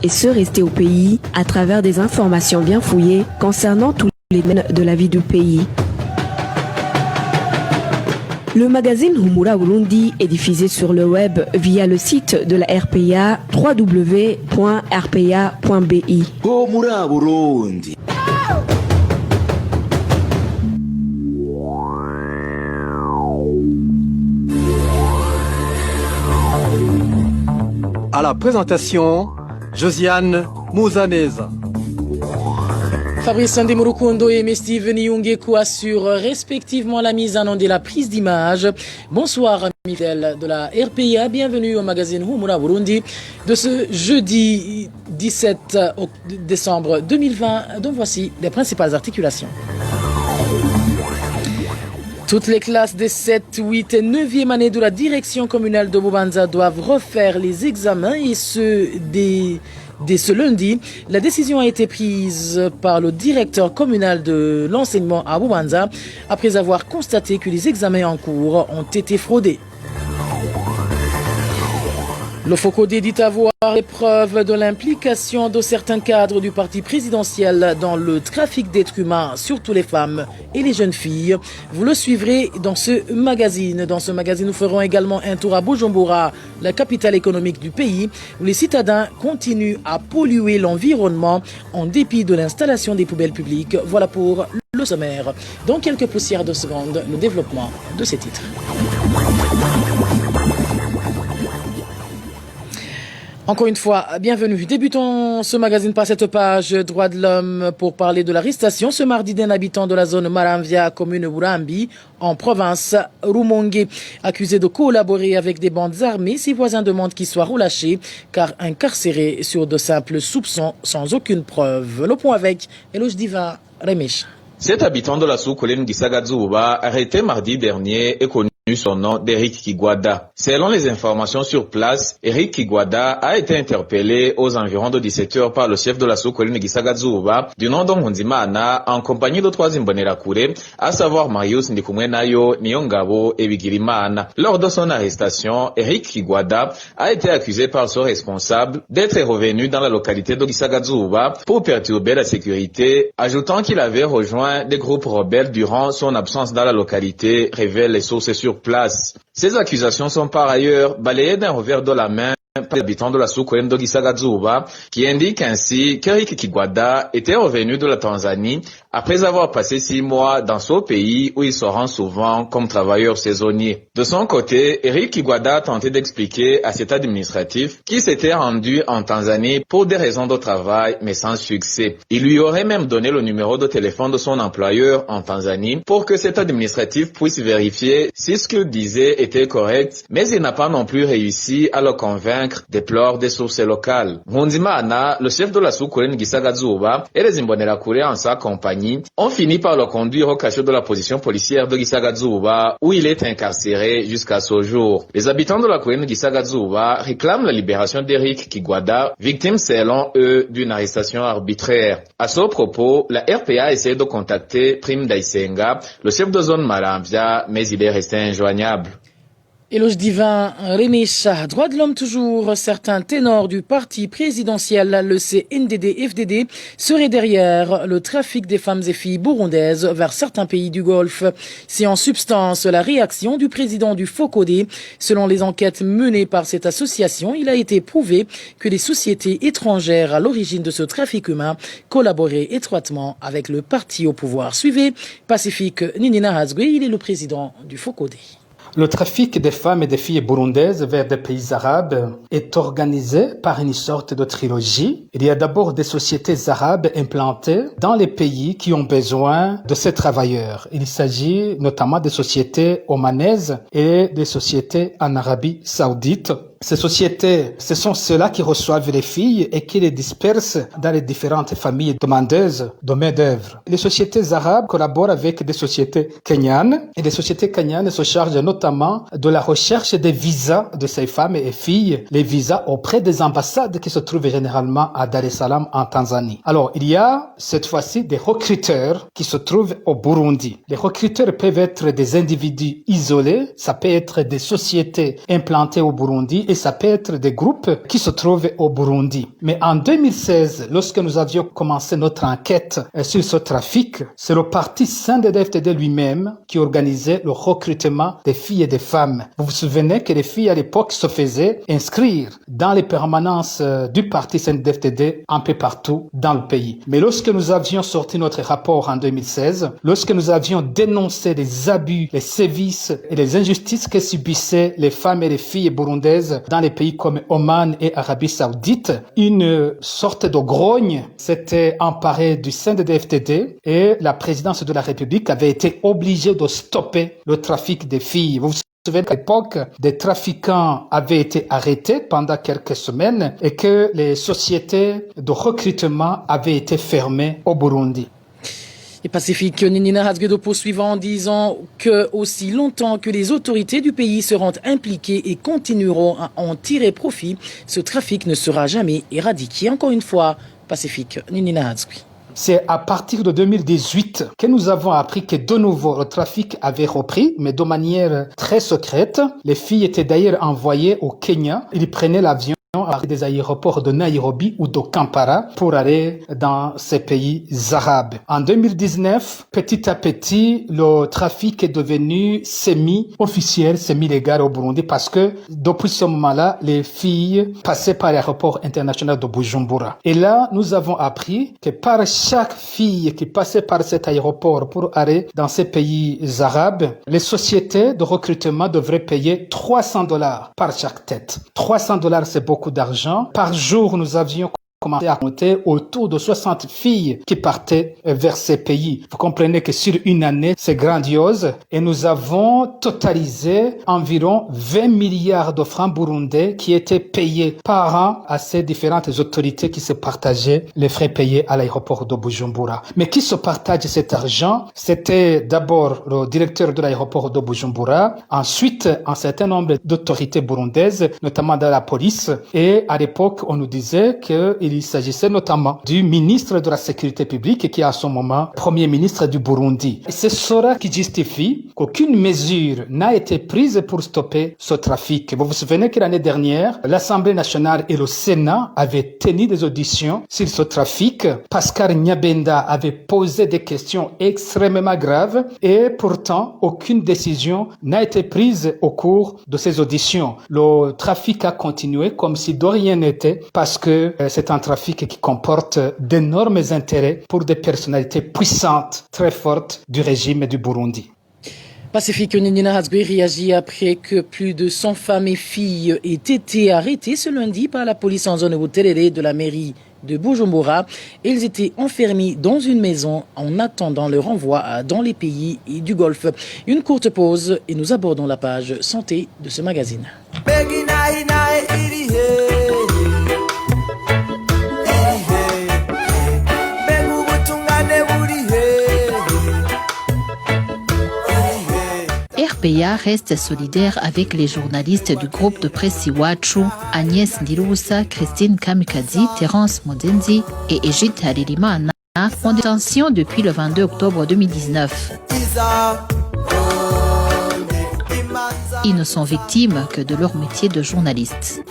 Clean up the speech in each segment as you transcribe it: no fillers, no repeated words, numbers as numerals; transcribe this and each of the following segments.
et se rester au pays à travers des informations bien fouillées concernant tous les domaines de la vie du pays. Le magazine Humura Burundi est diffusé sur le web via le site de la RPA www.rpa.bi. Humura Burundi. À la présentation, Josiane Mouzaneza. Fabrice Ndemurukundo et Steve Nyungeku assurent respectivement la mise en onde et la prise d'image. Bonsoir amis fidèles de la RPA, bienvenue au magazine Humura Burundi de ce jeudi 17 décembre 2020, dont voici les principales articulations. Toutes les classes des 7, 8 et 9e années de la direction communale de Bubanza doivent refaire les examens et dès ce lundi. La décision a été prise par le directeur communal de l'enseignement à Bubanza après avoir constaté que les examens en cours ont été fraudés. Le Focodé dit avoir les preuves de l'implication de certains cadres du parti présidentiel dans le trafic d'êtres humains, surtout les femmes et les jeunes filles. Vous le suivrez dans ce magazine. Dans ce magazine, nous ferons également un tour à Bujumbura, la capitale économique du pays, où les citadins continuent à polluer l'environnement en dépit de l'installation des poubelles publiques. Voilà pour le sommaire. Dans quelques poussières de secondes, le développement de ces titres. Encore une fois, bienvenue. Débutons ce magazine par cette page Droits de l'homme pour parler de l'arrestation ce mardi d'un habitant de la zone Maramvia, commune Burambi, en province Rumongue. Accusé de collaborer avec des bandes armées, ses voisins demandent qu'il soit relâché car incarcéré sur de simples soupçons sans aucune preuve. Le point avec Eloge Diva Remesh. Cet habitant de la sous-colline Gisagazuba, arrêté mardi dernier, est connu son nom d'Eric Kigwada. Selon les informations sur place, Eric Kigwada a été interpellé aux environs de 17 heures par le chef de la sous-colline Gisagazuba, du nom d'Onghunzimana, en compagnie de 3 Imbonerakure, à savoir Marius Ndikumwenayo, Niyongabo et Bigirimana. Lors de son arrestation, Eric Kigwada a été accusé par son responsable d'être revenu dans la localité de Gisagazuba pour perturber la sécurité, ajoutant qu'il avait rejoint des groupes rebelles durant son absence dans la localité, révèlent les sources sur place. Ces accusations sont par ailleurs balayées d'un revers de la main par les habitants de la sous-colline de Gisagazuba, qui indique ainsi qu'Eric Kigwada était revenu de la Tanzanie après avoir passé 6 mois dans ce pays où il se rend souvent comme travailleur saisonnier. De son côté, Eric Kigwada a tenté d'expliquer à cet administratif qu'il s'était rendu en Tanzanie pour des raisons de travail, mais sans succès. Il lui aurait même donné le numéro de téléphone de son employeur en Tanzanie pour que cet administratif puisse vérifier si ce qu'il disait était correct, mais il n'a pas non plus réussi à le convaincre, déplore des sources locales. Nkunzimana, le chef de la sous-colline Gisagazuba, et les Imbonerakure en sa compagnie ont fini par le conduire au cachot de la position policière de Gisagazuba, où il est incarcéré jusqu'à ce jour. Les habitants de la colline Gisagazuba réclament la libération d'Eric Kigwada, victime selon eux d'une arrestation arbitraire. À ce propos, la RPA a essayé de contacter Prime Daisenga, le chef de zone Maramvia, mais il est resté injoignable. Éloge divin, Remecha, droits de l'homme toujours, certains ténors du parti présidentiel, le CNDD-FDD, seraient derrière le trafic des femmes et filles burundaises vers certains pays du Golfe. C'est en substance la réaction du président du Focodé. Selon les enquêtes menées par cette association, il a été prouvé que les sociétés étrangères à l'origine de ce trafic humain collaboraient étroitement avec le parti au pouvoir. Suivez Pacifique Ninina Hazgwe, il est le président du Focodé. Le trafic des femmes et des filles burundaises vers des pays arabes est organisé par une sorte de trilogie. Il y a d'abord des sociétés arabes implantées dans les pays qui ont besoin de ces travailleurs. Il s'agit notamment des sociétés omanaises et des sociétés en Arabie Saoudite. Ces sociétés, ce sont ceux-là qui reçoivent les filles et qui les dispersent dans les différentes familles demandeuses de main-d'œuvre. Les sociétés arabes collaborent avec des sociétés kenyanes et les sociétés kenyanes se chargent notamment de la recherche des visas de ces femmes et filles, les visas auprès des ambassades qui se trouvent généralement à Dar es Salaam en Tanzanie. Alors, il y a cette fois-ci des recruteurs qui se trouvent au Burundi. Les recruteurs peuvent être des individus isolés, ça peut être des sociétés implantées au Burundi et ça peut être des groupes qui se trouvent au Burundi. Mais en 2016, lorsque nous avions commencé notre enquête sur ce trafic, c'est le parti CNDD-FDD lui-même qui organisait le recrutement des filles et des femmes. Vous vous souvenez que les filles à l'époque se faisaient inscrire dans les permanences du parti CNDD-FDD un peu partout dans le pays. Mais lorsque nous avions sorti notre rapport en 2016, lorsque nous avions dénoncé les abus, les sévices et les injustices que subissaient les femmes et les filles burundaises dans les pays comme Oman et Arabie Saoudite, une sorte de grogne s'était emparée du CNDD-FDD et la présidence de la République avait été obligée de stopper le trafic des filles. Vous vous souvenez qu'à l'époque, des trafiquants avaient été arrêtés pendant quelques semaines et que les sociétés de recrutement avaient été fermées au Burundi. Et Pacifique Ninina Hatzgedo poursuivant en disant que aussi longtemps que les autorités du pays seront impliquées et continueront à en tirer profit, ce trafic ne sera jamais éradiqué. Encore une fois, Pacifique Ninina Hatzgedo. C'est à partir de 2018 que nous avons appris que de nouveau le trafic avait repris, mais de manière très secrète. Les filles étaient d'ailleurs envoyées au Kenya. Ils prenaient l'avion à des aéroports de Nairobi ou de Kampala pour aller dans ces pays arabes. En 2019, petit à petit, le trafic est devenu semi-officiel, semi-légal au Burundi parce que depuis ce moment-là, les filles passaient par l'aéroport international de Bujumbura. Et là, nous avons appris que par chaque fille qui passait par cet aéroport pour aller dans ces pays arabes, les sociétés de recrutement devraient payer $300 par chaque tête. $300, c'est beaucoup d'argent. Par jour, nous avions commencé à compter autour de 60 filles qui partaient vers ces pays. Vous comprenez que sur une année, c'est grandiose. Et nous avons totalisé environ 20 milliards de francs burundais qui étaient payés par an à ces différentes autorités qui se partageaient les frais payés à l'aéroport de Bujumbura. Mais qui se partage cet argent? C'était d'abord le directeur de l'aéroport de Bujumbura, ensuite un certain nombre d'autorités burundaises, notamment de la police. Et à l'époque, on nous disait qu'il s'agissait notamment du ministre de la Sécurité publique qui est à ce moment Premier ministre du Burundi. Et c'est cela qui justifie qu'aucune mesure n'a été prise pour stopper ce trafic. Vous vous souvenez que l'année dernière, l'Assemblée nationale et le Sénat avaient tenu des auditions sur ce trafic. Pascal Nyabenda avait posé des questions extrêmement graves et pourtant aucune décision n'a été prise au cours de ces auditions. Le trafic a continué comme si de rien n'était parce que c'est un trafic qui comporte d'énormes intérêts pour des personnalités puissantes, très fortes du régime du Burundi. Pacifique Ninina Hatzgedo réagit après que plus de 100 femmes et filles aient été arrêtées ce lundi par la police en zone Buterere de la mairie de Bujumbura. Ils étaient enfermés dans une maison en attendant le renvoi dans les pays du Golfe. Une courte pause et nous abordons la page santé de ce magazine. RPA reste solidaire avec les journalistes du groupe de presse Iwachu, Agnès Ndirubusa, Christine Kamikazi, Terence Modenzi et Egide Haririmana, en détention depuis le 22 octobre 2019. Ils ne sont victimes que de leur métier de journaliste.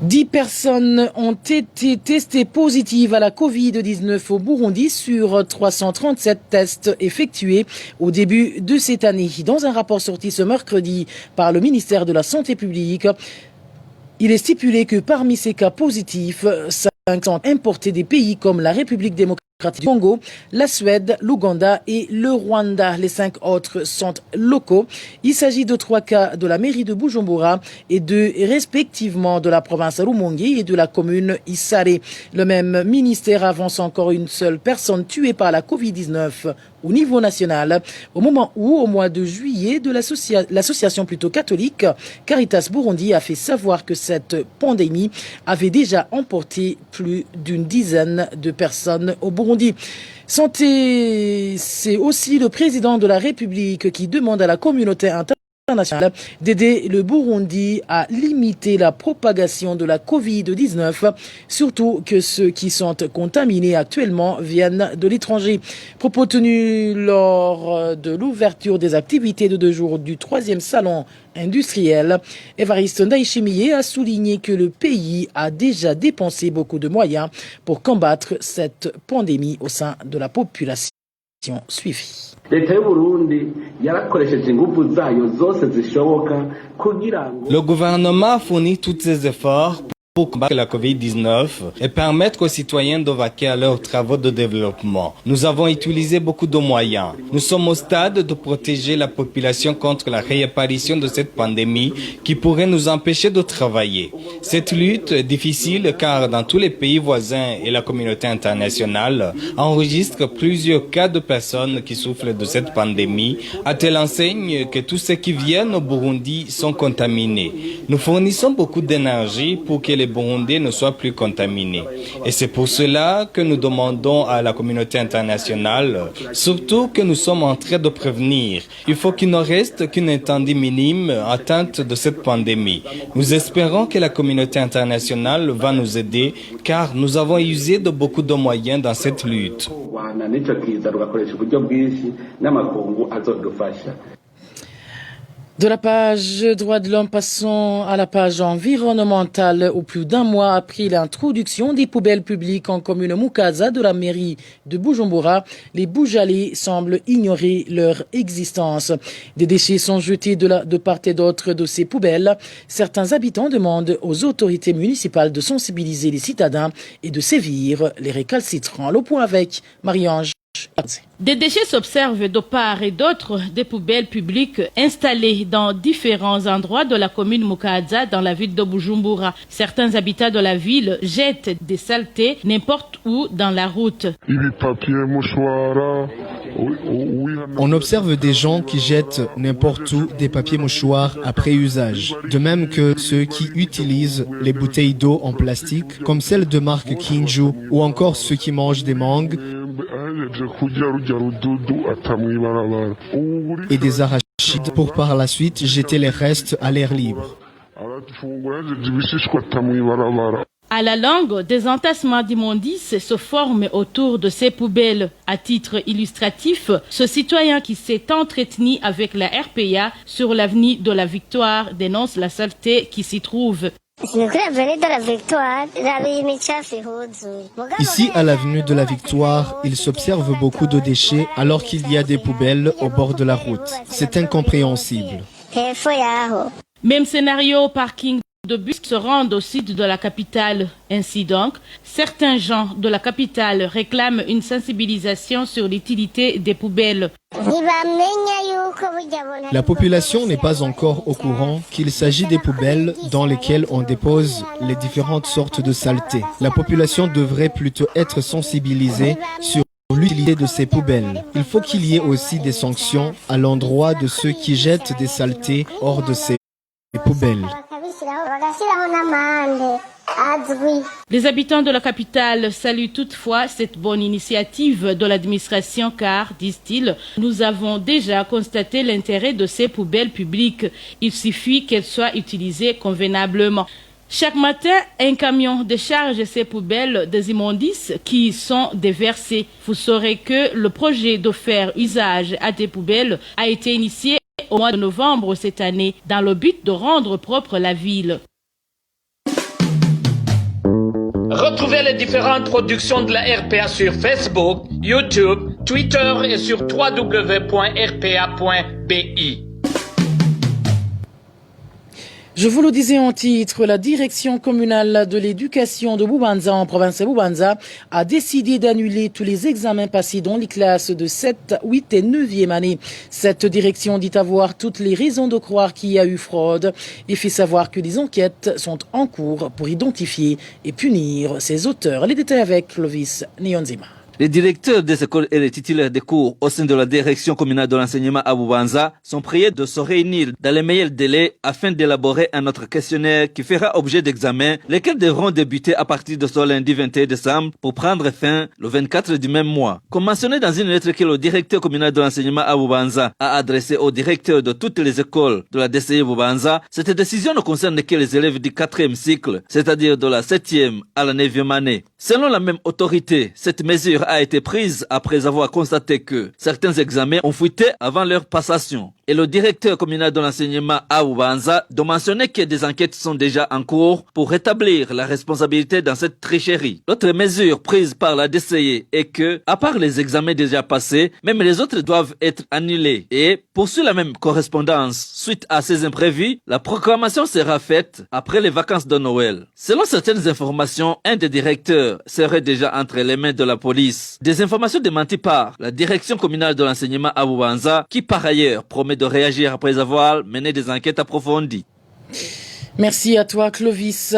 10 personnes ont été testées positives à la Covid-19 au Burundi sur 337 tests effectués au début de cette année. Dans un rapport sorti ce mercredi par le ministère de la Santé publique, il est stipulé que parmi ces cas positifs, 5 sont importés des pays comme la République démocratique du Congo, la Suède, l'Ouganda et le Rwanda. Les 5 autres sont locaux. Il s'agit de 3 cas de la mairie de Bujumbura et 2 respectivement de la province Rumonge et de la commune Isare. Le même ministère avance encore une seule personne tuée par la Covid-19 au niveau national, au moment où, au mois de juillet, l'association plutôt catholique Caritas Burundi a fait savoir que cette pandémie avait déjà emporté plus d'une dizaine de personnes au Burundi. Santé, c'est aussi le président de la République qui demande à la communauté internationale internationale d'aider le Burundi à limiter la propagation de la Covid-19, surtout que ceux qui sont contaminés actuellement viennent de l'étranger. Propos tenus lors de l'ouverture des activités de 2 jours du 3e salon industriel, Évariste Ndayishimiye a souligné que le pays a déjà dépensé beaucoup de moyens pour combattre cette pandémie au sein de la population suivie. Le gouvernement a fourni tous ses efforts pour combattre la Covid-19 et permettre aux citoyens de vaquer à leurs travaux de développement. Nous avons utilisé beaucoup de moyens. Nous sommes au stade de protéger la population contre la réapparition de cette pandémie qui pourrait nous empêcher de travailler. Cette lutte est difficile car dans tous les pays voisins et la communauté internationale enregistrent plusieurs cas de personnes qui souffrent de cette pandémie, à telle enseigne que tous ceux qui viennent au Burundi sont contaminés. Nous fournissons beaucoup d'énergie pour que les Burundais ne soient plus contaminés. Et c'est pour cela que nous demandons à la communauté internationale, surtout que nous sommes en train de prévenir. Il faut qu'il ne reste qu'une étendue minime atteinte de cette pandémie. Nous espérons que la communauté internationale va nous aider car nous avons usé de beaucoup de moyens dans cette lutte. De la page droits de l'homme, passons à la page environnementale. Où plus d'1 mois après l'introduction des poubelles publiques en commune Mukaza de la mairie de Bujumbura, les Boujalais semblent ignorer leur existence. Des déchets sont jetés de part et d'autre de ces poubelles. Certains habitants demandent aux autorités municipales de sensibiliser les citadins et de sévir les récalcitrants. Le point avec Marie-Ange. Des déchets s'observent de part et d'autre des poubelles publiques installées dans différents endroits de la commune Mukaza dans la ville de Bujumbura. Certains habitants de la ville jettent des saletés n'importe où dans la route. On observe des gens qui jettent n'importe où des papiers mouchoirs après usage. De même que ceux qui utilisent les bouteilles d'eau en plastique, comme celles de marque Kinju, ou encore ceux qui mangent des mangues et des arachides pour par la suite jeter les restes à l'air libre. À la longue, des entassements d'immondices se forment autour de ces poubelles. À titre illustratif, ce citoyen qui s'est entretenu avec la RPA sur l'avenue de la Victoire dénonce la saleté qui s'y trouve. Ici, à l'avenue de la Victoire, il s'observe beaucoup de déchets alors qu'il y a des poubelles au bord de la route. C'est incompréhensible. Même scénario au parking de bus se rendent au sud de la capitale. Ainsi donc, certains gens de la capitale réclament une sensibilisation sur l'utilité des poubelles. La population n'est pas encore au courant qu'il s'agit des poubelles dans lesquelles on dépose les différentes sortes de saletés. La population devrait plutôt être sensibilisée sur l'utilité de ces poubelles. Il faut qu'il y ait aussi des sanctions à l'endroit de ceux qui jettent des saletés hors de ces poubelles. Les habitants de la capitale saluent toutefois cette bonne initiative de l'administration car, disent-ils, nous avons déjà constaté l'intérêt de ces poubelles publiques. Il suffit qu'elles soient utilisées convenablement. Chaque matin, un camion décharge ces poubelles des immondices qui sont déversées. Vous saurez que le projet de faire usage à des poubelles a été initié au mois de novembre cette année dans le but de rendre propre la ville. Retrouvez les différentes productions de la RPA sur Facebook, YouTube, Twitter et sur www.rpa.bi. Je vous le disais en titre, la direction communale de l'éducation de Bubanza en province de Bubanza a décidé d'annuler tous les examens passés dans les classes de 7, 8 et 9e année. Cette direction dit avoir toutes les raisons de croire qu'il y a eu fraude et fait savoir que des enquêtes sont en cours pour identifier et punir ses auteurs. Les détails avec Clovis Nyonzima. Les directeurs des écoles et les titulaires des cours au sein de la direction communale de l'enseignement à Bubanza sont priés de se réunir dans les meilleurs délais afin d'élaborer un autre questionnaire qui fera objet d'examen, lesquels devront débuter à partir de ce lundi 21 décembre pour prendre fin le 24 du même mois. Comme mentionné dans une lettre que le directeur communal de l'enseignement à Bubanza a adressée au directeur de toutes les écoles de la DCI Bubanza, cette décision ne concerne que les élèves du 4e cycle, c'est-à-dire de la 7e à la 9e année. Selon la même autorité, cette mesure a été prise après avoir constaté que certains examens ont fuité avant leur passation. Et le directeur communal de l'enseignement à Bubanza de mentionner que des enquêtes sont déjà en cours pour rétablir la responsabilité dans cette tricherie. L'autre mesure prise par la DCI est que, à part les examens déjà passés, même les autres doivent être annulés. Et, poursuit la même correspondance, suite à ces imprévus, la proclamation sera faite après les vacances de Noël. Selon certaines informations, un des directeurs serait déjà entre les mains de la police. Des informations démenties par la direction communale de l'enseignement à Bubanza, qui par ailleurs promet de réagir après avoir mené des enquêtes approfondies. Merci à toi, Clovis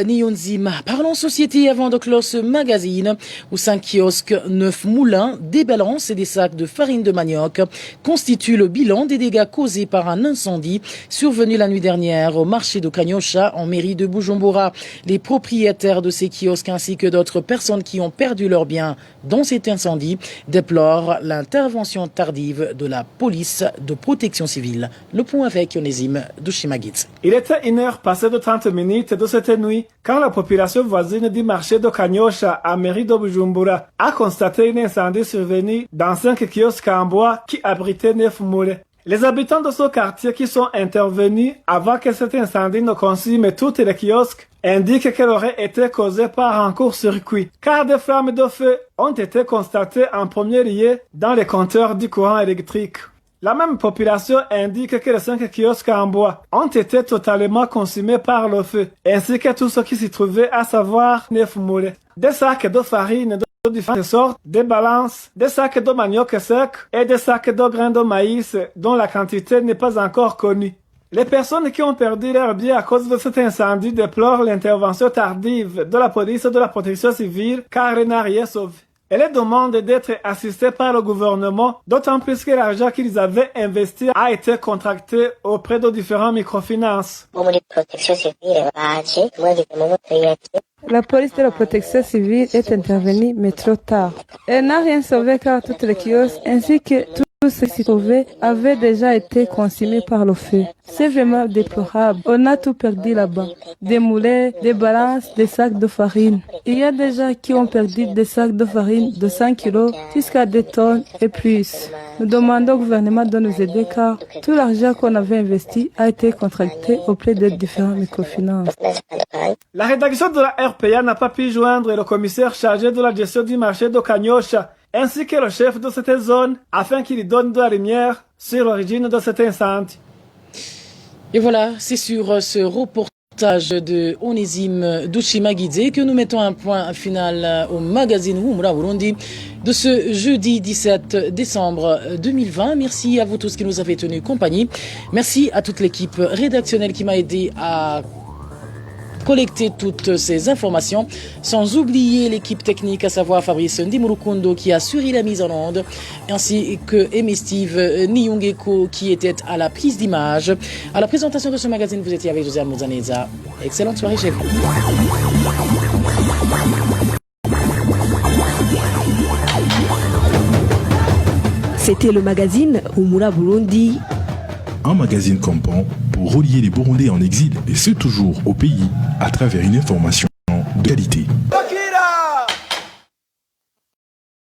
Nyonzima. Parlons société avant de clore ce magazine où 5 kiosques, 9 moulins, des balances et des sacs de farine de manioc constituent le bilan des dégâts causés par un incendie survenu la nuit dernière au marché de Kanyosha en mairie de Bujumbura. Les propriétaires de ces kiosques ainsi que d'autres personnes qui ont perdu leurs biens dans cet incendie déplorent l'intervention tardive de la police de protection civile. Le point avec Onésime Dushimagitz. Il était 1h passée de 30 minutes de cette nuit quand la population voisine du marché de Kanyosha à mairie de Bujumbura a constaté un incendie survenu dans 5 kiosques en bois qui abritaient 9 moulins. Les habitants de ce quartier qui sont intervenus avant que cet incendie ne consume tous les kiosques indiquent qu'elle aurait été causée par un court-circuit, car des flammes de feu ont été constatées en premier lieu dans les compteurs du courant électrique. La même population indique que les 5 kiosques en bois ont été totalement consumés par le feu, ainsi que tout ce qui s'y trouvait, à savoir 9 moulins. Des sacs de farine de différentes sortes, des balances, des sacs de manioc sec et des sacs de grains de maïs dont la quantité n'est pas encore connue. Les personnes qui ont perdu leurs biens à cause de cet incendie déplorent l'intervention tardive de la police et de la protection civile car elle n'a rien sauvé. Elle demande d'être assistée par le gouvernement, d'autant plus que l'argent qu'ils avaient investi a été contracté auprès de différents microfinances. La police de la protection civile est intervenue, mais trop tard. Elle n'a rien sauvé car toutes les kiosques ainsi que tout ce qui s'y trouvait avait déjà été consumé par le feu. C'est vraiment déplorable. On a tout perdu là-bas. Des moulins, des balances, des sacs de farine. Il y a des gens qui ont perdu des sacs de farine de 100 kilos jusqu'à 2 tonnes et plus. Nous demandons au gouvernement de nous aider car tout l'argent qu'on avait investi a été contracté auprès de différents microfinances. La rédaction de la RPA n'a pas pu joindre le commissaire chargé de la gestion du marché de Kanyosha ainsi que le chef de cette zone afin qu'il donne de la lumière sur l'origine de cet incendie. Et voilà, c'est sur ce reportage de Onésime Dushimagidze que nous mettons un point final au magazine Humura Burundi de ce jeudi 17 décembre 2020. Merci à vous tous qui nous avez tenu compagnie. Merci à toute l'équipe rédactionnelle qui m'a aidé à collecter toutes ces informations, sans oublier l'équipe technique, à savoir Fabrice Ndimurukundo qui a assuré la mise en onde, ainsi que Steve Niyongeko qui était à la prise d'image. À la présentation de ce magazine, vous étiez avec Josiane Mouzaneza. Excellente soirée chez vous. C'était le magazine Humura Burundi. Un magazine comprend pour relier les Burundais en exil, et ce toujours au pays, à travers une information de qualité.